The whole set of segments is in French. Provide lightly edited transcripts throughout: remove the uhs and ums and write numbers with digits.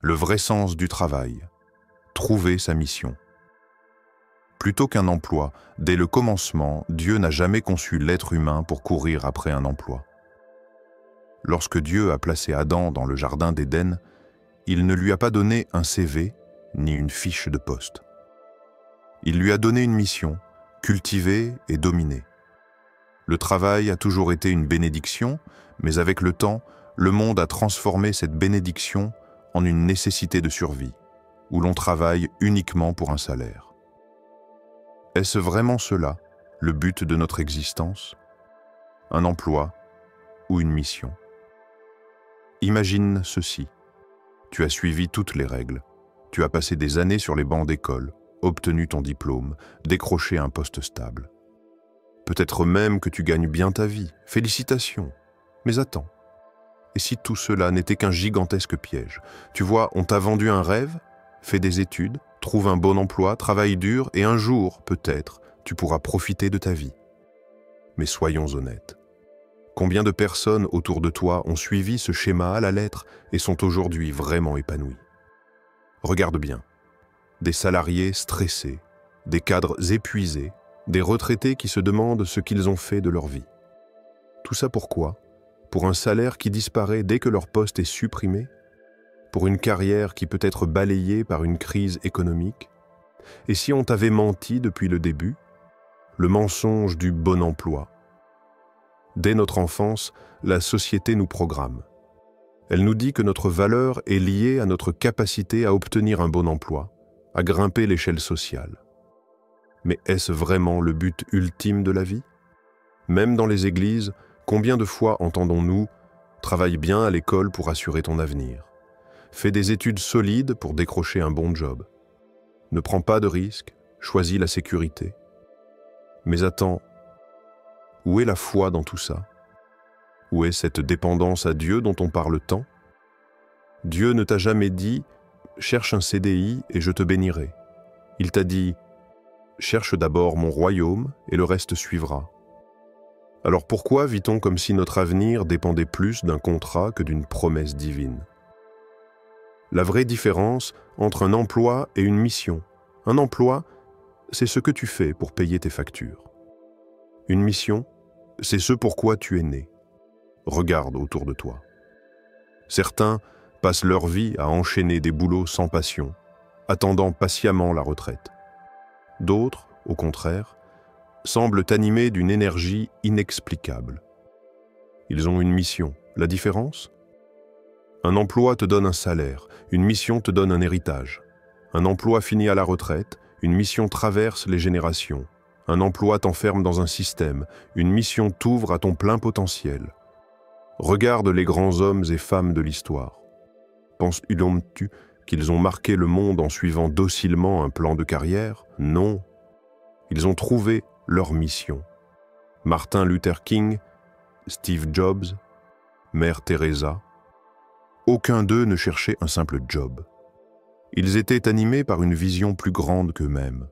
Le vrai sens du travail. Trouver sa mission. Plutôt qu'un emploi, dès le commencement, Dieu n'a jamais conçu l'être humain pour courir après un emploi. Lorsque Dieu a placé Adam dans le jardin d'Éden, il ne lui a pas donné un CV ni une fiche de poste. Il lui a donné une mission, cultiver et dominer. Le travail a toujours été une bénédiction, mais avec le temps, le monde a transformé cette bénédiction en une nécessité de survie, où l'on travaille uniquement pour un salaire. Est-ce vraiment cela, le but de notre existence? Un emploi ou une mission? Imagine ceci. Tu as suivi toutes les règles. Tu as passé des années sur les bancs d'école, obtenu ton diplôme, décroché un poste stable. Peut-être même que tu gagnes bien ta vie. Félicitations. Mais attends. Et si tout cela n'était qu'un gigantesque piège? Tu vois, on t'a vendu un rêve, fait des études, trouve un bon emploi, travaille dur, et un jour, peut-être, tu pourras profiter de ta vie. Mais soyons honnêtes. Combien de personnes autour de toi ont suivi ce schéma à la lettre et sont aujourd'hui vraiment épanouies? Regarde bien. Des salariés stressés, des cadres épuisés, des retraités qui se demandent ce qu'ils ont fait de leur vie. Tout ça pourquoi? Pour un salaire qui disparaît dès que leur poste est supprimé? Pour une carrière qui peut être balayée par une crise économique? Et si on t'avait menti depuis le début? Le mensonge du bon emploi. Dès notre enfance, la société nous programme. Elle nous dit que notre valeur est liée à notre capacité à obtenir un bon emploi, à grimper l'échelle sociale. Mais est-ce vraiment le but ultime de la vie? Même dans les églises, combien de fois entendons-nous « Travaille bien à l'école pour assurer ton avenir. Fais des études solides pour décrocher un bon job. Ne prends pas de risques, choisis la sécurité. » Mais attends, où est la foi dans tout ça? Où est cette dépendance à Dieu dont on parle tant? Dieu ne t'a jamais dit « Cherche un CDI et je te bénirai ». Il t'a dit « Cherche d'abord mon royaume et le reste suivra ». Alors pourquoi vit-on comme si notre avenir dépendait plus d'un contrat que d'une promesse divine? La vraie différence entre un emploi et une mission. Un emploi, c'est ce que tu fais pour payer tes factures. Une mission, c'est ce pourquoi tu es né. Regarde autour de toi. Certains passent leur vie à enchaîner des boulots sans passion, attendant patiemment la retraite. D'autres, au contraire, semblent animés d'une énergie inexplicable. Ils ont une mission. La différence? Un emploi te donne un salaire, une mission te donne un héritage. Un emploi finit à la retraite, une mission traverse les générations. Un emploi t'enferme dans un système, une mission t'ouvre à ton plein potentiel. Regarde les grands hommes et femmes de l'histoire. Penses-tu qu'ils ont marqué le monde en suivant docilement un plan de carrière? Non. Ils ont trouvé leur mission. Martin Luther King, Steve Jobs, Mère Teresa. Aucun d'eux ne cherchait un simple job. Ils étaient animés par une vision plus grande qu'eux-mêmes.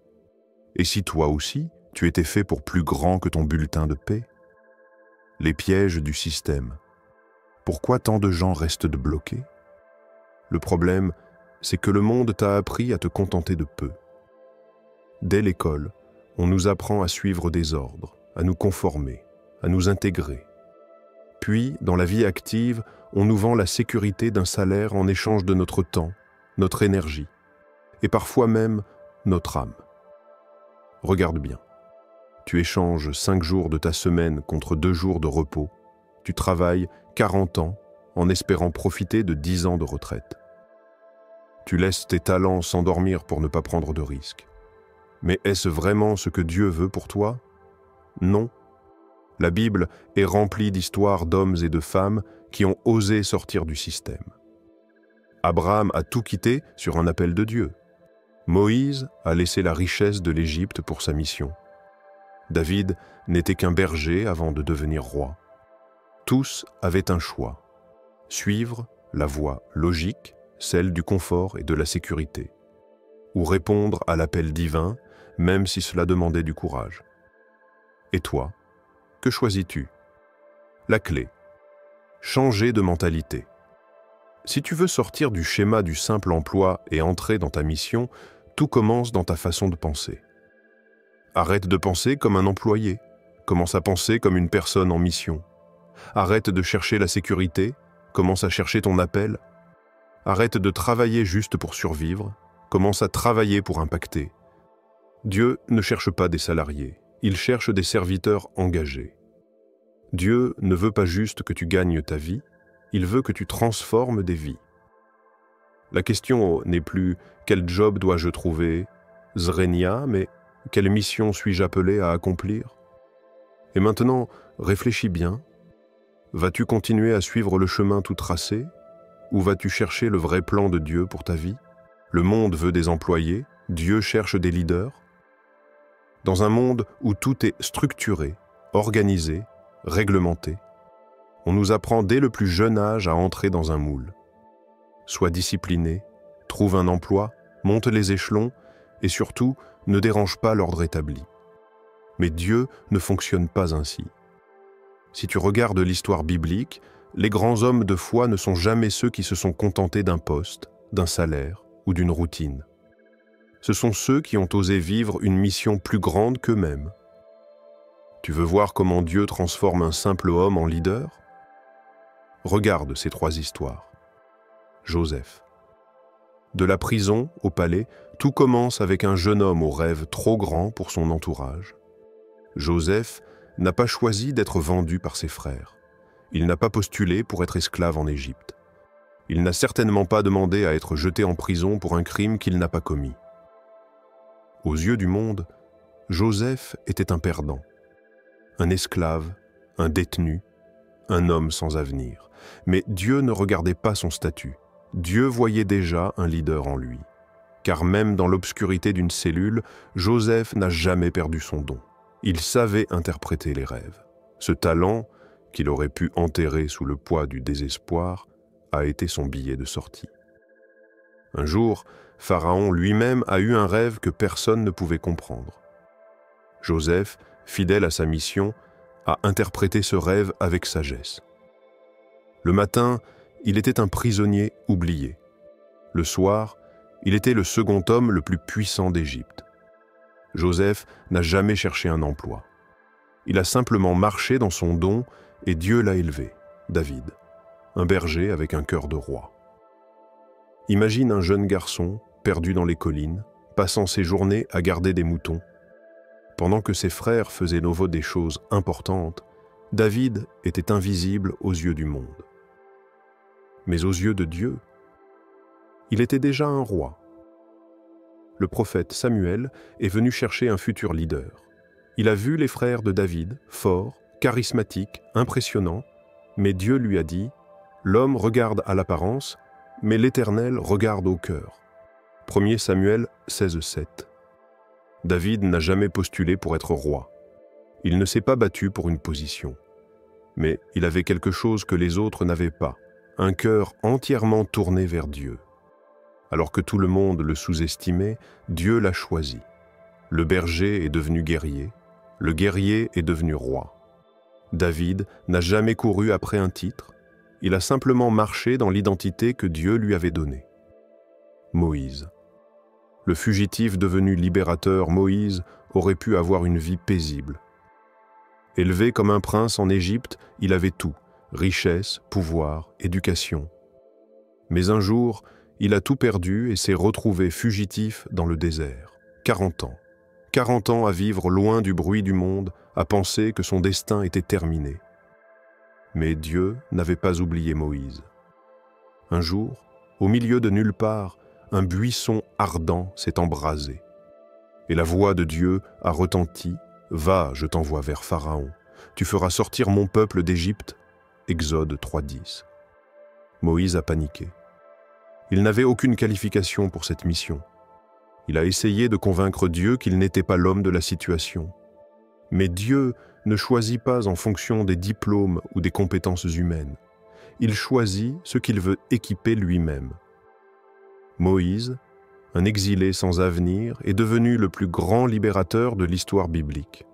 Et si toi aussi, tu étais fait pour plus grand que ton bulletin de paie? Les pièges du système. Pourquoi tant de gens restent bloqués? Le problème, c'est que le monde t'a appris à te contenter de peu. Dès l'école, on nous apprend à suivre des ordres, à nous conformer, à nous intégrer. Puis, dans la vie active, on nous vend la sécurité d'un salaire en échange de notre temps, notre énergie, et parfois même notre âme. Regarde bien. Tu échanges 5 jours de ta semaine contre 2 jours de repos. Tu travailles 40 ans en espérant profiter de 10 ans de retraite. Tu laisses tes talents s'endormir pour ne pas prendre de risques. Mais est-ce vraiment ce que Dieu veut pour toi? Non. La Bible est remplie d'histoires d'hommes et de femmes qui ont osé sortir du système. Abraham a tout quitté sur un appel de Dieu. Moïse a laissé la richesse de l'Égypte pour sa mission. David n'était qu'un berger avant de devenir roi. Tous avaient un choix. Suivre la voie logique, celle du confort et de la sécurité. Ou répondre à l'appel divin, même si cela demandait du courage. Et toi, que choisis-tu? La clé. Changer de mentalité. Si tu veux sortir du schéma du simple emploi et entrer dans ta mission, tout commence dans ta façon de penser. Arrête de penser comme un employé, commence à penser comme une personne en mission. Arrête de chercher la sécurité, commence à chercher ton appel. Arrête de travailler juste pour survivre, commence à travailler pour impacter. Dieu ne cherche pas des salariés, il cherche des serviteurs engagés. Dieu ne veut pas juste que tu gagnes ta vie, il veut que tu transformes des vies. La question n'est plus « quel job dois-je trouver ?» Zrenia, mais « quelle mission suis-je appelé à accomplir ?» Et maintenant, réfléchis bien. Vas-tu continuer à suivre le chemin tout tracé, ou vas-tu chercher le vrai plan de Dieu pour ta vie? Le monde veut des employés, Dieu cherche des leaders. Dans un monde où tout est structuré, organisé, réglementé, on nous apprend dès le plus jeune âge à entrer dans un moule. Sois discipliné, trouve un emploi, monte les échelons et surtout, ne dérange pas l'ordre établi. Mais Dieu ne fonctionne pas ainsi. Si tu regardes l'histoire biblique, les grands hommes de foi ne sont jamais ceux qui se sont contentés d'un poste, d'un salaire ou d'une routine. Ce sont ceux qui ont osé vivre une mission plus grande qu'eux-mêmes. Tu veux voir comment Dieu transforme un simple homme en leader? Regarde ces 3 histoires. Joseph. De la prison au palais, tout commence avec un jeune homme aux rêves trop grands pour son entourage. Joseph n'a pas choisi d'être vendu par ses frères. Il n'a pas postulé pour être esclave en Égypte. Il n'a certainement pas demandé à être jeté en prison pour un crime qu'il n'a pas commis. Aux yeux du monde, Joseph était un perdant, un esclave, un détenu, un homme sans avenir. Mais Dieu ne regardait pas son statut. Dieu voyait déjà un leader en lui. Car même dans l'obscurité d'une cellule, Joseph n'a jamais perdu son don. Il savait interpréter les rêves. Ce talent, qu'il aurait pu enterrer sous le poids du désespoir, a été son billet de sortie. Un jour, Pharaon lui-même a eu un rêve que personne ne pouvait comprendre. Joseph, fidèle à sa mission, a interprété ce rêve avec sagesse. Le matin, il était un prisonnier oublié. Le soir, il était le second homme le plus puissant d'Égypte. Joseph n'a jamais cherché un emploi. Il a simplement marché dans son don et Dieu l'a élevé, David, un berger avec un cœur de roi. Imagine un jeune garçon, perdu dans les collines, passant ses journées à garder des moutons. Pendant que ses frères faisaient nouveau des choses importantes, David était invisible aux yeux du monde. Mais aux yeux de Dieu, il était déjà un roi. Le prophète Samuel est venu chercher un futur leader. Il a vu les frères de David, forts, charismatiques, impressionnants, mais Dieu lui a dit « L'homme regarde à l'apparence, mais l'Éternel regarde au cœur. » 1 Samuel 16,7. David n'a jamais postulé pour être roi. Il ne s'est pas battu pour une position. Mais il avait quelque chose que les autres n'avaient pas, un cœur entièrement tourné vers Dieu. Alors que tout le monde le sous-estimait, Dieu l'a choisi. Le berger est devenu guerrier, le guerrier est devenu roi. David n'a jamais couru après un titre, il a simplement marché dans l'identité que Dieu lui avait donnée. Moïse. Le fugitif devenu libérateur Moïse aurait pu avoir une vie paisible. Élevé comme un prince en Égypte, il avait tout, richesse, pouvoir, éducation. Mais un jour, il a tout perdu et s'est retrouvé fugitif dans le désert. 40 ans. 40 ans à vivre loin du bruit du monde, à penser que son destin était terminé. Mais Dieu n'avait pas oublié Moïse. Un jour, au milieu de nulle part, un buisson ardent s'est embrasé. Et la voix de Dieu a retenti « Va, je t'envoie vers Pharaon. Tu feras sortir mon peuple d'Égypte. » Exode 3,10. Moïse a paniqué. Il n'avait aucune qualification pour cette mission. Il a essayé de convaincre Dieu qu'il n'était pas l'homme de la situation. Mais Dieu ne choisit pas en fonction des diplômes ou des compétences humaines. Il choisit ce qu'il veut équiper lui-même. Moïse, un exilé sans avenir, est devenu le plus grand libérateur de l'histoire biblique.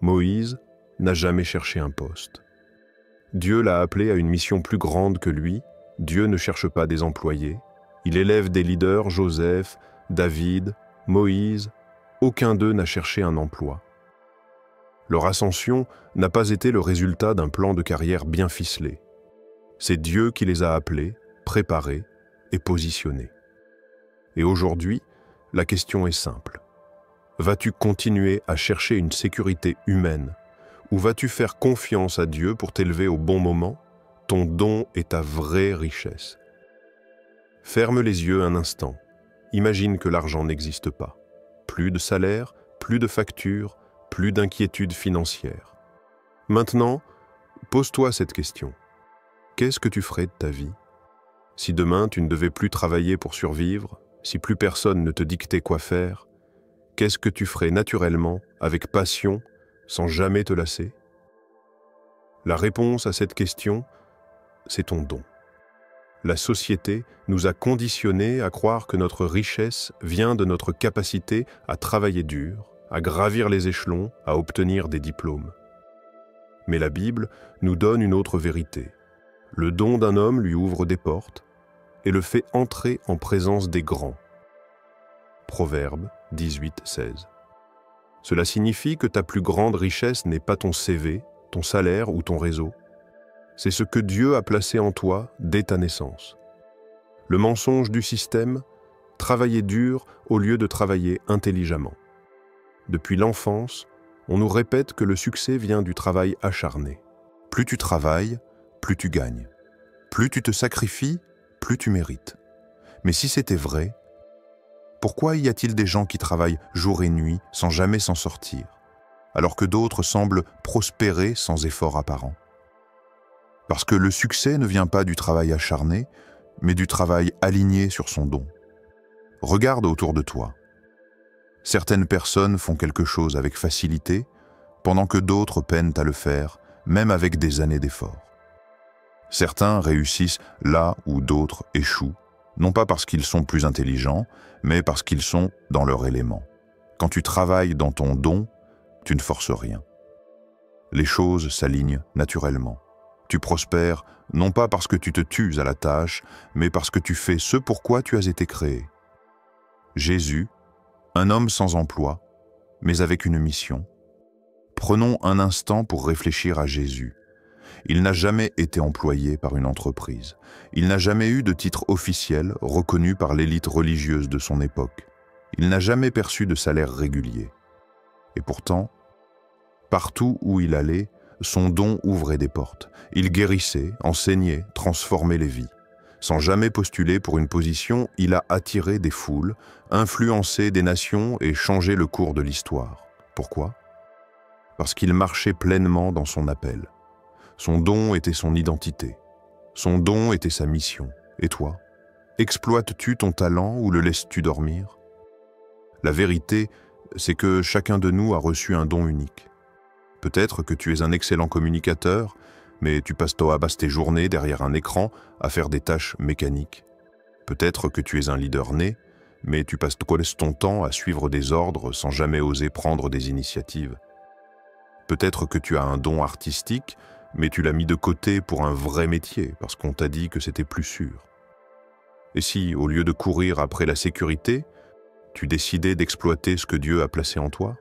Moïse n'a jamais cherché un poste. Dieu l'a appelé à une mission plus grande que lui, Dieu ne cherche pas des employés. Il élève des leaders, Joseph, David, Moïse. Aucun d'eux n'a cherché un emploi. Leur ascension n'a pas été le résultat d'un plan de carrière bien ficelé. C'est Dieu qui les a appelés, préparés et positionnés. Et aujourd'hui, la question est simple. Vas-tu continuer à chercher une sécurité humaine ou vas-tu faire confiance à Dieu pour t'élever au bon moment? Ton don est ta vraie richesse. Ferme les yeux un instant. Imagine que l'argent n'existe pas. Plus de salaire, plus de factures, plus d'inquiétude financière. Maintenant, pose-toi cette question. Qu'est-ce que tu ferais de ta vie? Si demain tu ne devais plus travailler pour survivre, si plus personne ne te dictait quoi faire, qu'est-ce que tu ferais naturellement, avec passion, sans jamais te lasser? La réponse à cette question, c'est ton don. La société nous a conditionnés à croire que notre richesse vient de notre capacité à travailler dur, à gravir les échelons, à obtenir des diplômes. Mais la Bible nous donne une autre vérité. Le don d'un homme lui ouvre des portes et le fait entrer en présence des grands. Proverbe 18:16. Cela signifie que ta plus grande richesse n'est pas ton CV, ton salaire ou ton réseau. C'est ce que Dieu a placé en toi dès ta naissance. Le mensonge du système, travailler dur au lieu de travailler intelligemment. Depuis l'enfance, on nous répète que le succès vient du travail acharné. Plus tu travailles, plus tu gagnes. Plus tu te sacrifies, plus tu mérites. Mais si c'était vrai, pourquoi y a-t-il des gens qui travaillent jour et nuit sans jamais s'en sortir, alors que d'autres semblent prospérer sans effort apparent? Parce que le succès ne vient pas du travail acharné, mais du travail aligné sur son don. Regarde autour de toi. Certaines personnes font quelque chose avec facilité, pendant que d'autres peinent à le faire, même avec des années d'effort. Certains réussissent là où d'autres échouent, non pas parce qu'ils sont plus intelligents, mais parce qu'ils sont dans leur élément. Quand tu travailles dans ton don, tu ne forces rien. Les choses s'alignent naturellement. Tu prospères non pas parce que tu te tues à la tâche, mais parce que tu fais ce pourquoi tu as été créé. Jésus, un homme sans emploi, mais avec une mission. Prenons un instant pour réfléchir à Jésus. Il n'a jamais été employé par une entreprise. Il n'a jamais eu de titre officiel reconnu par l'élite religieuse de son époque. Il n'a jamais perçu de salaire régulier. Et pourtant, partout où il allait, son don ouvrait des portes. Il guérissait, enseignait, transformait les vies. Sans jamais postuler pour une position, il a attiré des foules, influencé des nations et changé le cours de l'histoire. Pourquoi? Parce qu'il marchait pleinement dans son appel. Son don était son identité. Son don était sa mission. Et toi? Exploites-tu ton talent ou le laisses-tu dormir? La vérité, c'est que chacun de nous a reçu un don unique. Peut-être que tu es un excellent communicateur, mais tu passes tes journées derrière un écran à faire des tâches mécaniques. Peut-être que tu es un leader né, mais tu passes ton temps à suivre des ordres sans jamais oser prendre des initiatives. Peut-être que tu as un don artistique, mais tu l'as mis de côté pour un vrai métier, parce qu'on t'a dit que c'était plus sûr. Et si, au lieu de courir après la sécurité, tu décidais d'exploiter ce que Dieu a placé en toi?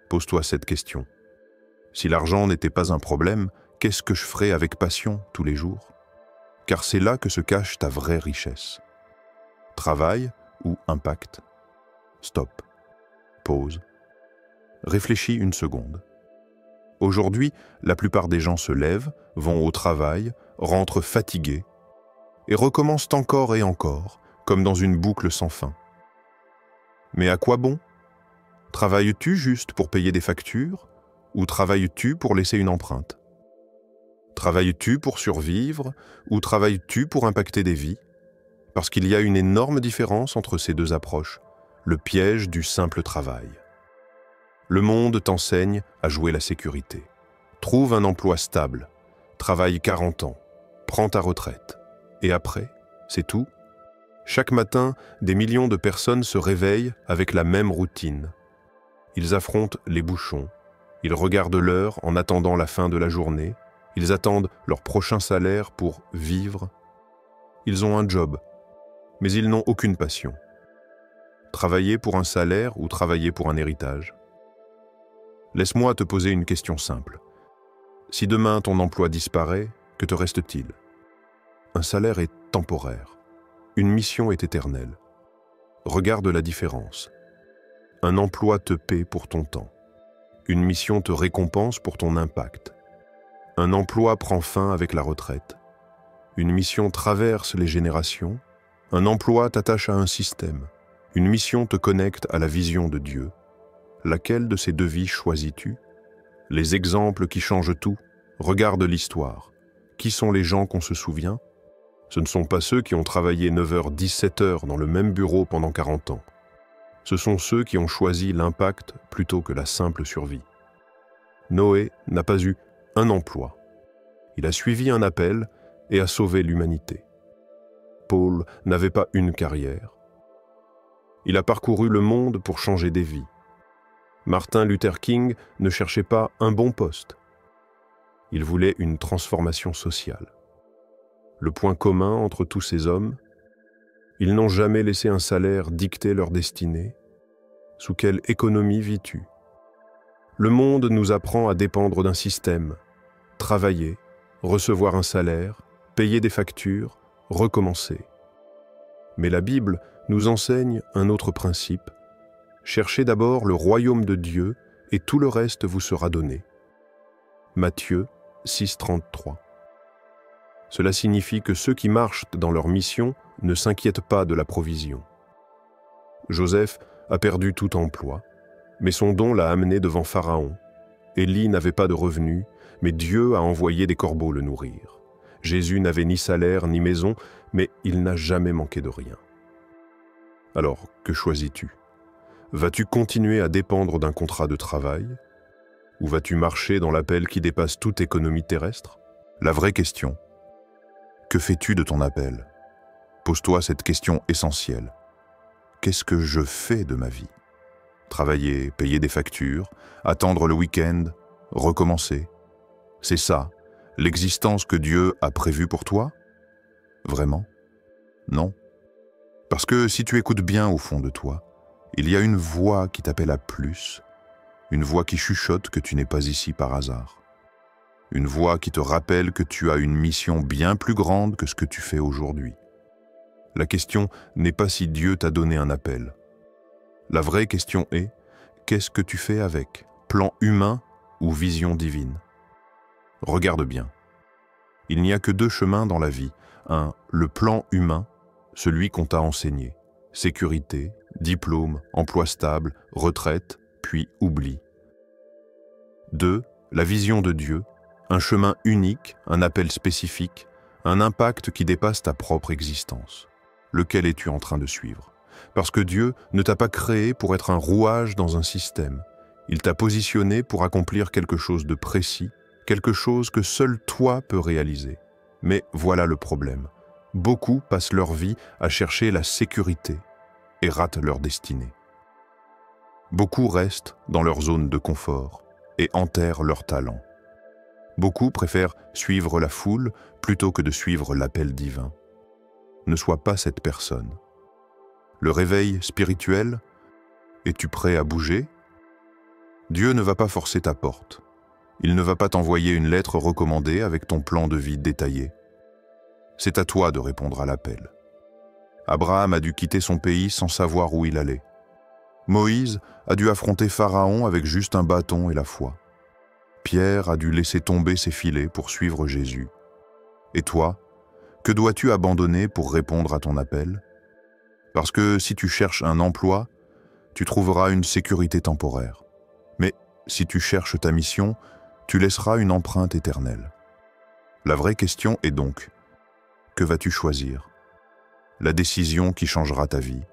Pose-toi cette question. Si l'argent n'était pas un problème, qu'est-ce que je ferais avec passion tous les jours? Car c'est là que se cache ta vraie richesse. Travail ou impact? Stop. Pause. Réfléchis une seconde. Aujourd'hui, la plupart des gens se lèvent, vont au travail, rentrent fatigués et recommencent encore et encore, comme dans une boucle sans fin. Mais à quoi bon? Travailles-tu juste pour payer des factures ou travailles-tu pour laisser une empreinte? Travailles-tu pour survivre ou travailles-tu pour impacter des vies? Parce qu'il y a une énorme différence entre ces deux approches, le piège du simple travail. Le monde t'enseigne à jouer la sécurité. Trouve un emploi stable, travaille 40 ans, prends ta retraite. Et après, c'est tout? Chaque matin, des millions de personnes se réveillent avec la même routine. Ils affrontent les bouchons, ils regardent l'heure en attendant la fin de la journée, ils attendent leur prochain salaire pour vivre Ils ont un job, mais ils n'ont aucune passion. Travailler pour un salaire ou travailler pour un héritage? Laisse-moi te poser une question simple. Si demain ton emploi disparaît, que te reste-t-il? Un salaire est temporaire. Une mission est éternelle. Regarde la différence. Un emploi te paie pour ton temps. Une mission te récompense pour ton impact. Un emploi prend fin avec la retraite. Une mission traverse les générations. Un emploi t'attache à un système. Une mission te connecte à la vision de Dieu. Laquelle de ces deux vies choisis-tu? Les exemples qui changent tout, regarde l'histoire. Qui sont les gens qu'on se souvient? Ce ne sont pas ceux qui ont travaillé 9h, 17h dans le même bureau pendant 40 ans. Ce sont ceux qui ont choisi l'impact plutôt que la simple survie. Noé n'a pas eu un emploi. Il a suivi un appel et a sauvé l'humanité. Paul n'avait pas une carrière. Il a parcouru le monde pour changer des vies. Martin Luther King ne cherchait pas un bon poste. Il voulait une transformation sociale. Le point commun entre tous ces hommes, ils n'ont jamais laissé un salaire dicter leur destinée. Sous quelle économie vis-tu? Le monde nous apprend à dépendre d'un système, travailler, recevoir un salaire, payer des factures, recommencer. Mais la Bible nous enseigne un autre principe. Cherchez d'abord le royaume de Dieu et tout le reste vous sera donné. Matthieu 6,33. Cela signifie que ceux qui marchent dans leur mission ne s'inquiètent pas de la provision. Joseph a perdu tout emploi, mais son don l'a amené devant Pharaon. Élie n'avait pas de revenus, mais Dieu a envoyé des corbeaux le nourrir. Jésus n'avait ni salaire ni maison, mais il n'a jamais manqué de rien. Alors, que choisis-tu? Vas-tu continuer à dépendre d'un contrat de travail? Ou vas-tu marcher dans l'appel qui dépasse toute économie terrestre? La vraie question: que fais-tu de ton appel? Pose-toi cette question essentielle. Qu'est-ce que je fais de ma vie? Travailler, payer des factures, attendre le week-end, recommencer. C'est ça, l'existence que Dieu a prévue pour toi? Vraiment? Non. Parce que si tu écoutes bien au fond de toi, il y a une voix qui t'appelle à plus, une voix qui chuchote que tu n'es pas ici par hasard. Une voix qui te rappelle que tu as une mission bien plus grande que ce que tu fais aujourd'hui. La question n'est pas si Dieu t'a donné un appel. La vraie question est, qu'est-ce que tu fais avec? Plan humain ou vision divine? Regarde bien. Il n'y a que deux chemins dans la vie. Un, le plan humain, celui qu'on t'a enseigné. Sécurité, diplôme, emploi stable, retraite, puis oubli. 2, la vision de Dieu, un chemin unique, un appel spécifique, un impact qui dépasse ta propre existence. Lequel es-tu en train de suivre? Parce que Dieu ne t'a pas créé pour être un rouage dans un système. Il t'a positionné pour accomplir quelque chose de précis, quelque chose que seul toi peux réaliser. Mais voilà le problème. Beaucoup passent leur vie à chercher la sécurité et ratent leur destinée. Beaucoup restent dans leur zone de confort et enterrent leur talent. Beaucoup préfèrent suivre la foule plutôt que de suivre l'appel divin. Ne sois pas cette personne. Le réveil spirituel, es-tu prêt à bouger? Dieu ne va pas forcer ta porte. Il ne va pas t'envoyer une lettre recommandée avec ton plan de vie détaillé. C'est à toi de répondre à l'appel. Abraham a dû quitter son pays sans savoir où il allait. Moïse a dû affronter Pharaon avec juste un bâton et la foi. Pierre a dû laisser tomber ses filets pour suivre Jésus. Et toi, que dois-tu abandonner pour répondre à ton appel? Parce que si tu cherches un emploi, tu trouveras une sécurité temporaire. Mais si tu cherches ta mission, tu laisseras une empreinte éternelle. La vraie question est donc, que vas-tu choisir? La décision qui changera ta vie.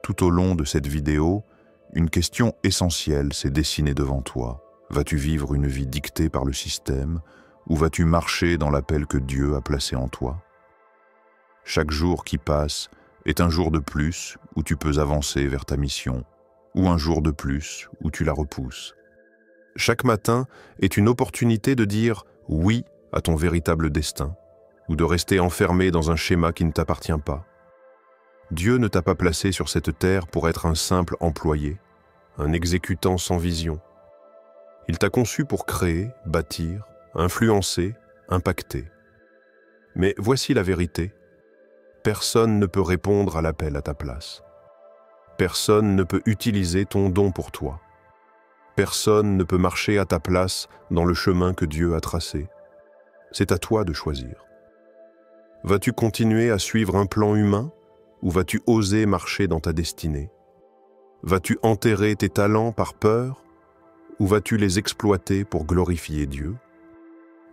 Tout au long de cette vidéo, une question essentielle s'est dessinée devant toi. Vas-tu vivre une vie dictée par le système ou vas-tu marcher dans l'appel que Dieu a placé en toi? Chaque jour qui passe est un jour de plus où tu peux avancer vers ta mission ou un jour de plus où tu la repousses. Chaque matin est une opportunité de dire oui à ton véritable destin, ou de rester enfermé dans un schéma qui ne t'appartient pas. Dieu ne t'a pas placé sur cette terre pour être un simple employé, un exécutant sans vision. Il t'a conçu pour créer, bâtir, influencer, impacter. Mais voici la vérité. Personne ne peut répondre à l'appel à ta place. Personne ne peut utiliser ton don pour toi. Personne ne peut marcher à ta place dans le chemin que Dieu a tracé. C'est à toi de choisir. Vas-tu continuer à suivre un plan humain ou vas-tu oser marcher dans ta destinée? Vas-tu enterrer tes talents par peur ou vas-tu les exploiter pour glorifier Dieu?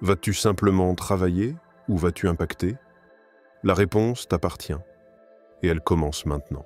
Vas-tu simplement travailler ou vas-tu impacter? La réponse t'appartient et elle commence maintenant.